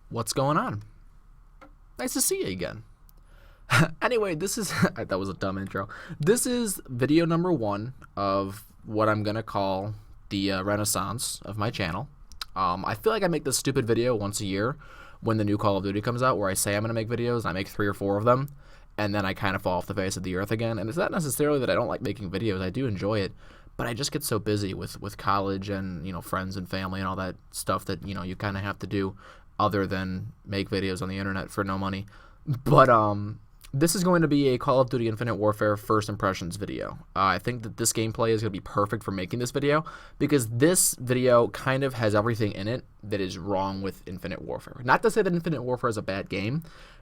What's going on? Nice to see you again. Anyway, this is that was a dumb intro. This is video number one of what I'm gonna call the renaissance of my channel. I feel like I make this stupid video once a year when the new Call of Duty comes out, where I say I'm gonna make videos, and I make 3 or 4 of them, and then I kind of fall off the face of the earth again. And it's not necessarily that I don't like making videos; I do enjoy it, but I just get so busy with college and friends and family and all that stuff that you kind of have to do other than make videos on the internet for no money. But this is going to be a Call of Duty Infinite Warfare first impressions video. I think that this gameplay is going to be perfect for making this video because this video kind of has everything in it that is wrong with Infinite Warfare. Not to say that Infinite Warfare is a bad game,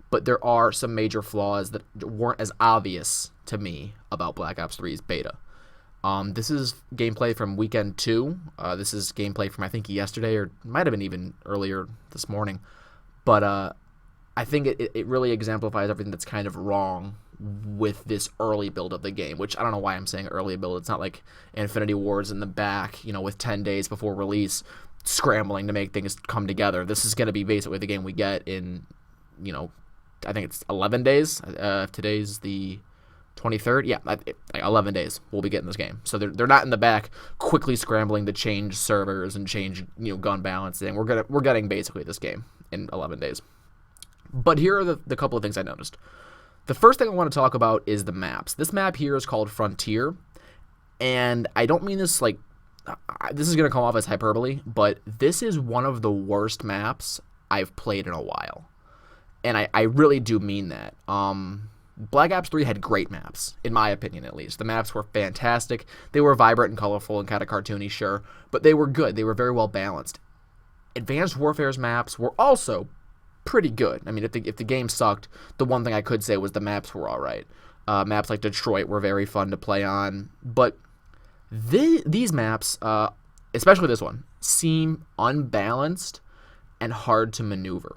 but there are some major flaws that weren't as obvious to me about Black Ops 3's beta. This is gameplay from weekend 2. This is gameplay from, I think, yesterday, or might have been even earlier this morning. But I think it really exemplifies everything that's kind of wrong with this early build of the game, which I don't know why I'm saying early build. It's not like Infinity Ward's in the back, with 10 days before release, scrambling to make things come together. This is going to be basically the game we get in, I think it's 11 days. Today's the 23rd. Yeah, like 11 days we'll be getting this game. So they're not in the back quickly scrambling to change servers and change gun balancing. We're getting basically this game in 11 days. But here are the couple of things I noticed. The first thing I want to talk about is the maps. This map here is called Frontier, and I don't mean this like this is going to come off as hyperbole, but this is one of the worst maps I've played in a while. And I really do mean that. Black Ops 3 had great maps, in my opinion at least. The maps were fantastic. They were vibrant and colorful and kind of cartoony, sure, but they were good. They were very well balanced. Advanced Warfare's maps were also pretty good. I mean, if the game sucked, the one thing I could say was the maps were all right. Maps like Detroit were very fun to play on, but these maps, especially this one, seem unbalanced and hard to maneuver.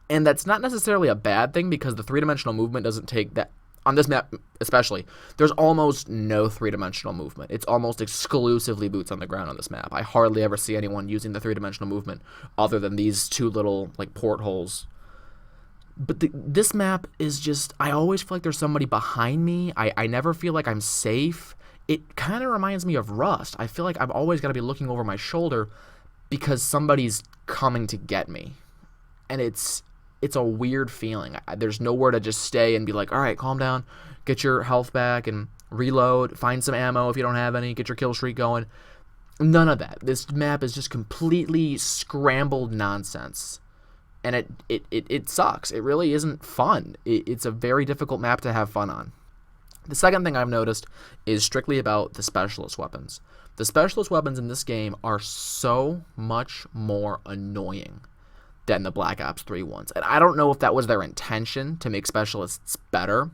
And that's not necessarily a bad thing because the three-dimensional movement doesn't take that. On this map especially, there's almost no three-dimensional movement. It's almost exclusively boots on the ground on this map. I hardly ever see anyone using the three-dimensional movement other than these two little portholes. But this map is just, I always feel like there's somebody behind me. I never feel like I'm safe. It kind of reminds me of Rust. I feel like I've always got to be looking over my shoulder because somebody's coming to get me. And it's a weird feeling. There's nowhere to just stay and be like, all right, calm down, get your health back and reload, find some ammo if you don't have any, get your kill streak going. None of that. This map is just completely scrambled nonsense. And it sucks. It really isn't fun. It's a very difficult map to have fun on. The second thing I've noticed is strictly about the specialist weapons. The specialist weapons in this game are so much more annoying than the Black Ops 3 ones. And I don't know if that was their intention to make specialists better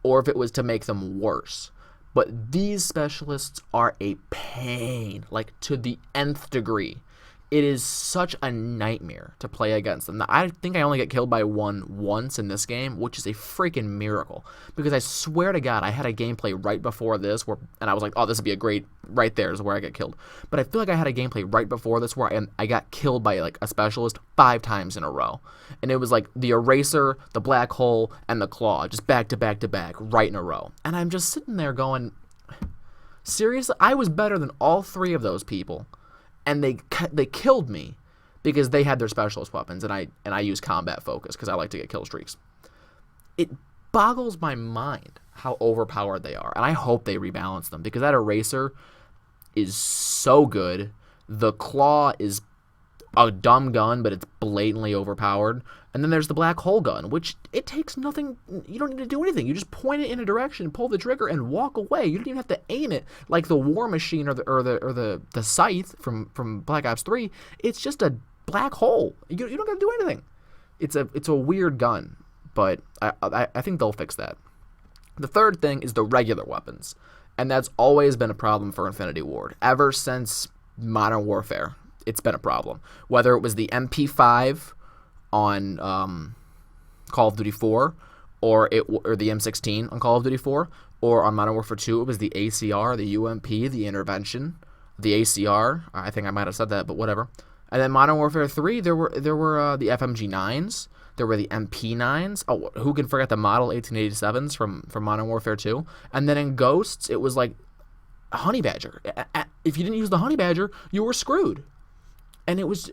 or if it was to make them worse. But these specialists are a pain, to the nth degree. It is such a nightmare to play against them. I think I only get killed by one once in this game, which is a freaking miracle. Because I swear to God, I had a gameplay right before this, and I was like, oh, this would be a great, right there is where I get killed. But I feel like I had a gameplay right before this where I got killed by a specialist 5 times in a row. And it was like the Eraser, the Black Hole, and the Claw, just back to back to back, right in a row. And I'm just sitting there going, seriously? I was better than all 3 of those people. And they killed me because they had their specialist weapons, and I use combat focus because I like to get kill streaks. It boggles my mind how overpowered they are, and I hope they rebalance them because that Eraser is so good. The Claw is a dumb gun, but it's blatantly overpowered. And then there's the Black Hole gun, which it takes nothing. You don't need to do anything. You just point it in a direction, pull the trigger, and walk away. You don't even have to aim it like the War Machine or the Scythe from Black Ops 3. It's just a black hole. You don't got to do anything. It's a weird gun, but I think they'll fix that. The third thing is the regular weapons, and that's always been a problem for Infinity Ward ever since Modern Warfare. It's been a problem. Whether it was the MP5 on Call of Duty 4, or the M16 on Call of Duty 4, or on Modern Warfare 2, it was the ACR, the UMP, the Intervention, the ACR. I think I might have said that, but whatever. And then Modern Warfare 3, there were the FMG9s, there were the MP9s. Oh, who can forget the Model 1887s from Modern Warfare 2? And then in Ghosts, it was like a Honey Badger. If you didn't use the Honey Badger, you were screwed. And it was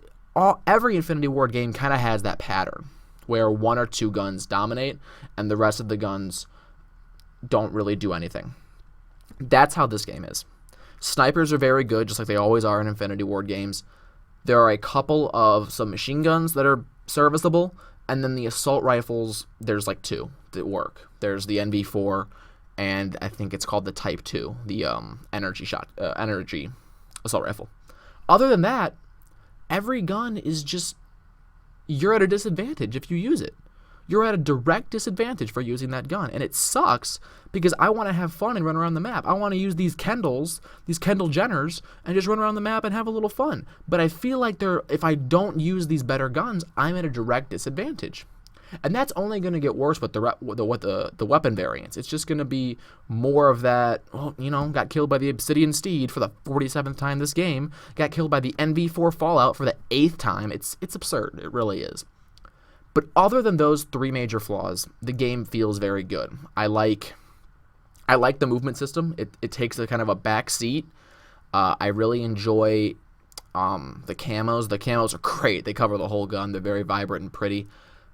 every Infinity Ward game kind of has that pattern where one or two guns dominate and the rest of the guns don't really do anything. That's how this game is. Snipers are very good, just like they always are in Infinity Ward games. There are a couple of submachine guns that are serviceable, and then the assault rifles, there's like two that work. There's the NV4, and I think it's called the Type 2, the energy assault rifle. Other than that, every gun is just, you're at a disadvantage if you use it. You're at a direct disadvantage for using that gun, and it sucks because I want to have fun and run around the map. I want to use these Kendall Jenners, and just run around the map and have a little fun. But I feel like if I don't use these better guns, I'm at a direct disadvantage. And that's only going to get worse with the weapon variants. It's just going to be more of that, got killed by the Obsidian Steed for the 47th time this game, got killed by the NV4 Fallout for the 8th time. It's absurd. It really is. But other than those three major flaws, the game feels very good. I like the movement system. It takes a kind of a back seat. I really enjoy the camos. The camos are great. They cover the whole gun. They're very vibrant and pretty.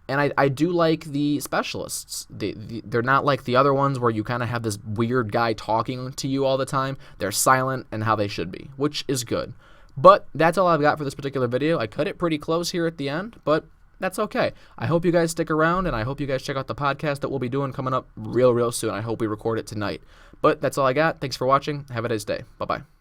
And I do like the specialists. They're not like the other ones where you kind of have this weird guy talking to you all the time. They're silent and how they should be, which is good. But that's all I've got for this particular video. I cut it pretty close here at the end, but that's okay. I hope you guys stick around, and I hope you guys check out the podcast that we'll be doing coming up real soon. I hope we record it tonight. But that's all I got. Thanks for watching. Have a nice day. Bye-bye.